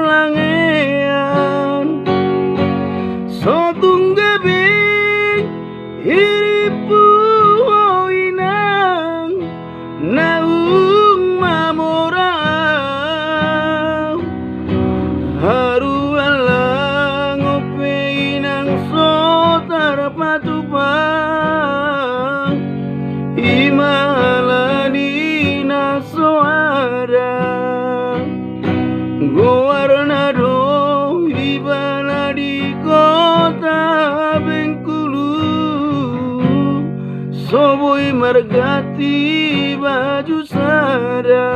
langean sotung gebing hiripu inang naung mamorang haru alang ope inang sotar patupang imalani na soara Gowarnado ibala di kota Bengkulu Soboi margati baju sada